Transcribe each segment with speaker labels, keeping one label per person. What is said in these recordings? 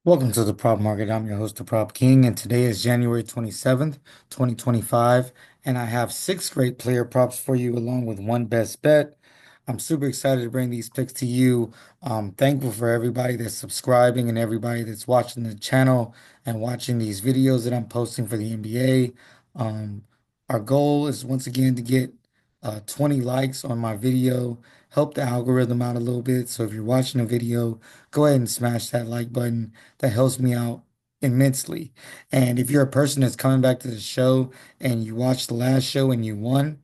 Speaker 1: Welcome to the Prop Market. I'm your host, the Prop King, and today is January 27th, 2025. And I have six great player props for you, along with one best bet. I'm super excited to bring these picks to you. I'm thankful for everybody that's subscribing and everybody that's watching the channel and watching these videos that I'm posting for the NBA. Um, our goal is once again to get 20 likes on my video, help the algorithm out a little bit. So if you're watching a video, go ahead and smash that like button. That helps me out immensely. And if you're a person that's coming back to the show and you watched the last show and you won,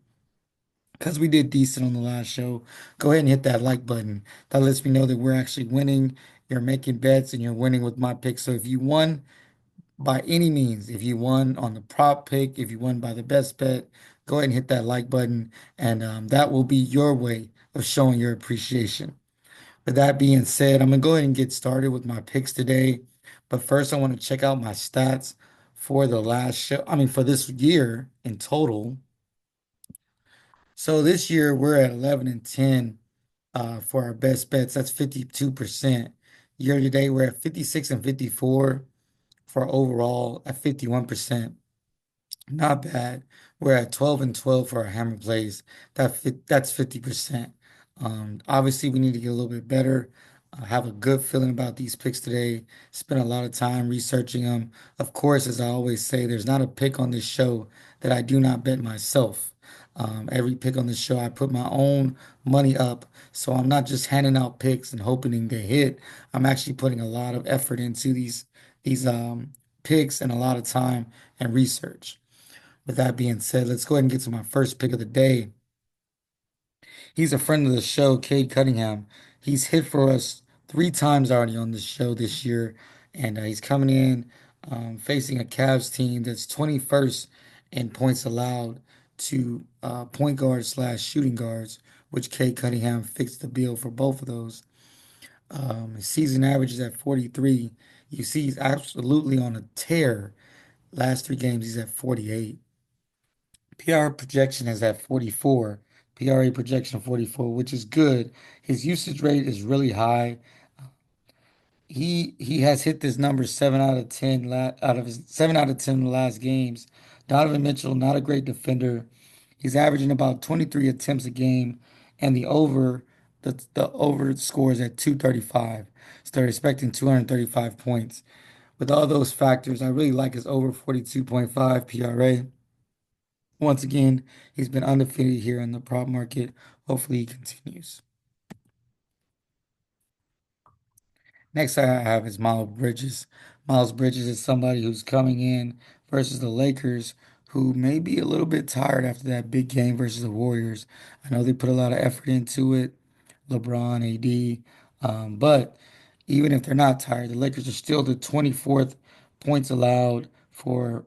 Speaker 1: because we did decent on the last show, go ahead and hit that like button. That lets me know that we're actually winning. You're making bets and you're winning with my pick. So if you won by any means, if you won on the prop pick, if you won by the best bet, go ahead and hit that like button. And that will be your way of showing your appreciation. With that being said, I'm gonna go ahead and get started with my picks today. But first, I want to check out my stats for the last show. I mean, for this year in total. So this year we're at 11 and 10 for our best bets. That's 52%. Year to date, we're at 56 and 54 for overall at 51%. Not bad. We're at 12 and 12 for our hammer plays. That's 50%. Obviously, we need to get a little bit better. I have a good feeling about these picks today. Spent a lot of time researching them. Of course, as I always say, there's not a pick on this show that I do not bet myself. Every pick on this show, I put my own money up. So I'm not just handing out picks and hoping they hit. I'm actually putting a lot of effort into these picks and a lot of time and research. With that being said, let's go ahead and get to my first pick of the day. He's a friend of the show, Cade Cunningham. He's hit for us three times already on this show this year, and he's coming in facing a Cavs team that's 21st in points allowed to point guards slash shooting guards, which Cade Cunningham fixed the bill for both of those. His season average is at 43. You see, he's absolutely on a tear. Last three games, he's at 48. PR projection is at 44. PRA projection 44, which is good. His usage rate is really high. He has hit this number 7 out of 10 out of his 7 out of 10 last games. Donovan Mitchell, not a great defender. He's averaging about 23 attempts a game, and the over scores at 235. So they're expecting 235 points. With all those factors, I really like his over 42.5 PRA. Once again, he's been undefeated here in the prop market. Hopefully, he continues. Next, I have is Miles Bridges. Miles Bridges is somebody who's coming in versus the Lakers, who may be a little bit tired after that big game versus the Warriors. I know they put a lot of effort into it, LeBron, AD, but even if they're not tired, the Lakers are still the 24th points allowed for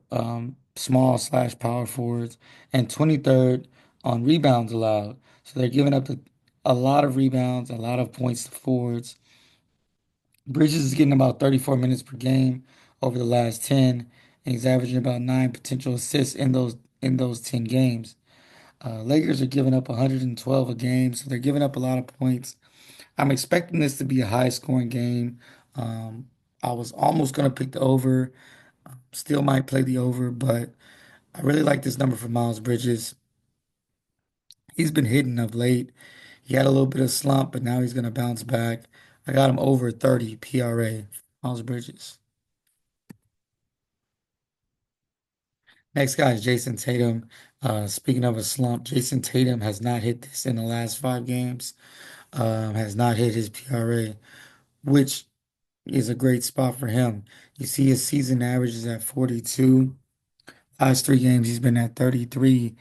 Speaker 1: small slash power forwards and 23rd on rebounds allowed. So they're giving up a lot of rebounds, a lot of points to forwards. Bridges is getting about 34 minutes per game over the last 10, and he's averaging about nine potential assists in those 10 games. Lakers are giving up 112 a game, so they're giving up a lot of points. I'm expecting this to be a high scoring game. Um, I was almost going to pick the over, still might play the over, but I really like this number for Miles Bridges. He's been hitting of late. He had a little bit of slump, but now he's going to bounce back. I got him over 30 PRA, Miles Bridges. Next guy is Jason Tatum. Speaking of a slump, Jason Tatum has not hit this in the last 5 games, has not hit his PRA, which is a great spot for him. You see his season average is at 42. Last three games, he's been at 33.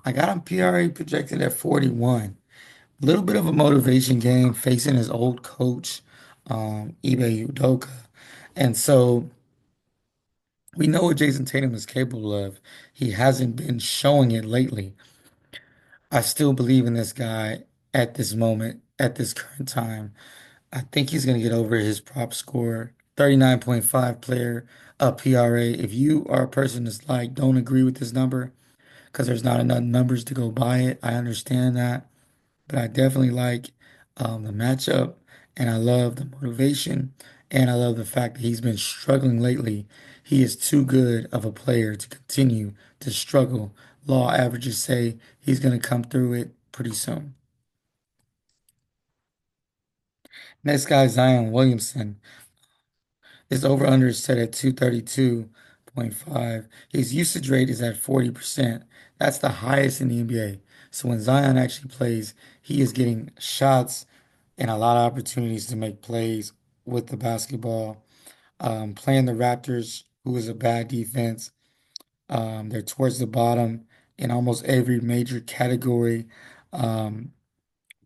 Speaker 1: I got him PRA projected at 41. A little bit of a motivation game facing his old coach, Ime Udoka. And so we know what Jason Tatum is capable of. He hasn't been showing it lately. I still believe in this guy at this moment, at this current time. I think he's going to get over his prop score, 39.5 player PRA. If you are a person that's like, don't agree with this number because there's not enough numbers to go by it, I understand that. But I definitely like the matchup and I love the motivation And I love the fact that he's been struggling lately. He is too good of a player to continue to struggle. Law averages say he's going to come through it pretty soon. Next guy, Zion Williamson. His over-under is set at 232.5. His usage rate is at 40%. That's the highest in the NBA. So when Zion actually plays, he is getting shots and a lot of opportunities to make plays with the basketball. Playing the Raptors, who is a bad defense. They're towards the bottom in almost every major category. Um,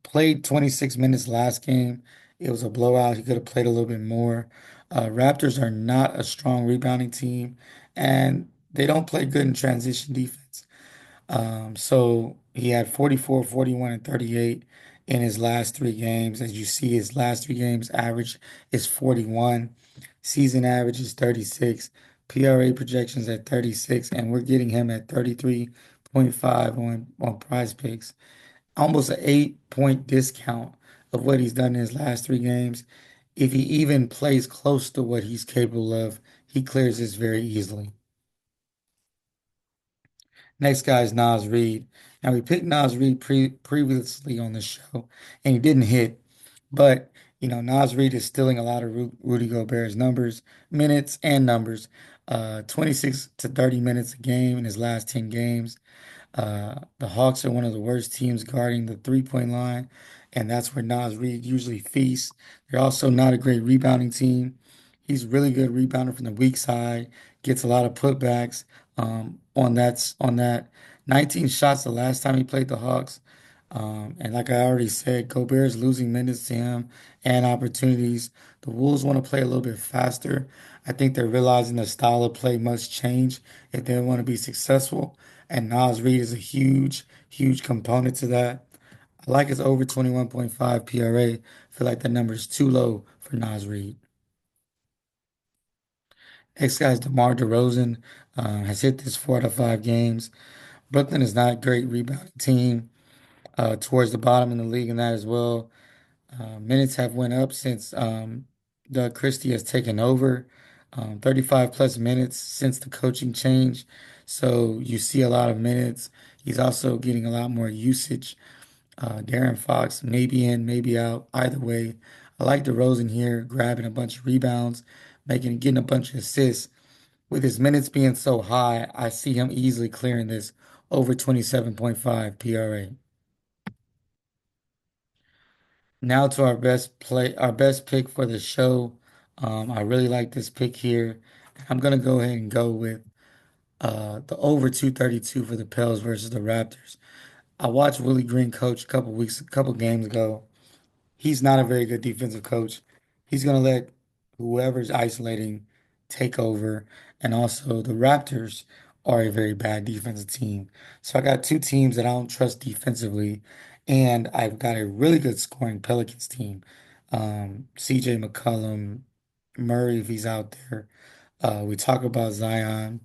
Speaker 1: Played 26 minutes last game. It was a blowout. He could have played a little bit more. Raptors are not a strong rebounding team, and they don't play good in transition defense. So he had 44, 41, and 38 in his last three games. As you see, his last three games average is 41. Season average is 36. PRA projections at 36, and we're getting him at 33.5 on Prize Picks, almost an 8 point discount of what he's done in his last three games. If he even plays close to what he's capable of, he clears this very easily. Next guy is Nas Reed. Now we picked Nas Reed previously on the show, and he didn't hit. But Nas Reed is stealing a lot of Rudy Gobert's numbers, minutes, and numbers. 26 to 30 minutes a game in his last 10 games. The Hawks are one of the worst teams guarding the three-point line, and that's where Nas Reed usually feasts. They're also not a great rebounding team. He's really good rebounder from the weak side, gets a lot of putbacks on that. 19 shots the last time he played the Hawks. And like I already said, Gobert is losing minutes to him and opportunities. The Wolves want to play a little bit faster. I think they're realizing the style of play must change if they want to be successful. And Nas Reed is a huge, huge component to that. I like his over 21.5 PRA. I feel like that number is too low for Nas Reed. Next guy is DeMar DeRozan. Has hit this 4 out of 5 games. Brooklyn is not a great rebounding team. Towards the bottom in the league in that as well. Minutes have went up since Doug Christie has taken over. 35 plus minutes since the coaching change. So you see a lot of minutes. He's also getting a lot more usage. Darren Fox maybe in, maybe out. Either way, I like DeRozan here, grabbing a bunch of rebounds, getting a bunch of assists. With his minutes being so high, I see him easily clearing this over 27.5 PRA. Now to our best pick for the show. I really like this pick here. I'm gonna go ahead and go with the over 232 for the Pels versus the Raptors. I watched Willie Green coach a couple games ago. He's not a very good defensive coach. He's going to let whoever's isolating take over. And also, the Raptors are a very bad defensive team. So I got two teams that I don't trust defensively. And I've got a really good scoring Pelicans team. CJ McCollum, Murray, if he's out there. We talk about Zion,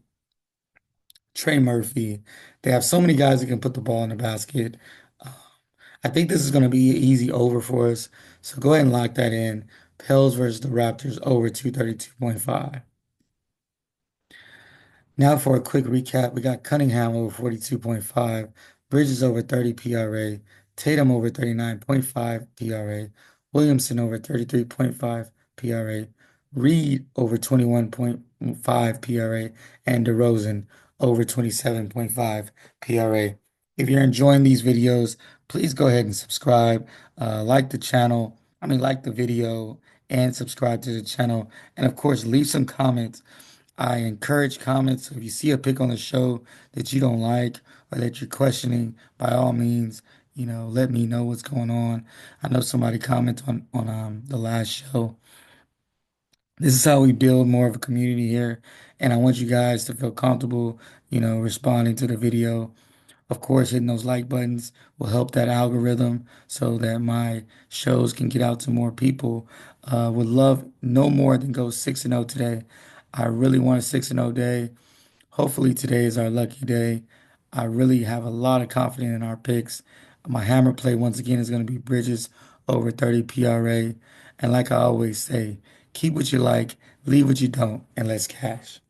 Speaker 1: Trey Murphy. They have so many guys that can put the ball in the basket. I think this is going to be an easy over for us. So go ahead and lock that in. Pels versus the Raptors over 232.5. Now for a quick recap, we got Cunningham over 42.5, Bridges over 30 PRA, Tatum over 39.5 PRA, Williamson over 33.5 PRA, Reed over 21.5 PRA, and DeRozan over 27.5 PRA. If you're enjoying these videos, please go ahead and subscribe, like the channel, like the video, and subscribe to the channel. And of course, leave some comments. I encourage comments. So if you see a pick on the show that you don't like or that you're questioning, by all means, let me know what's going on. I know somebody commented on the last show. This is how we build more of a community here, and I want you guys to feel comfortable, responding to the video. Of course, hitting those like buttons will help that algorithm so that my shows can get out to more people. Would love no more than go 6-0 today. I really want a 6-0 day. Hopefully today is our lucky day. I really have a lot of confidence in our picks. My hammer play once again is going to be Bridges over 30 PRA. And like I always say, Keep what you like, leave what you don't, and let's cash.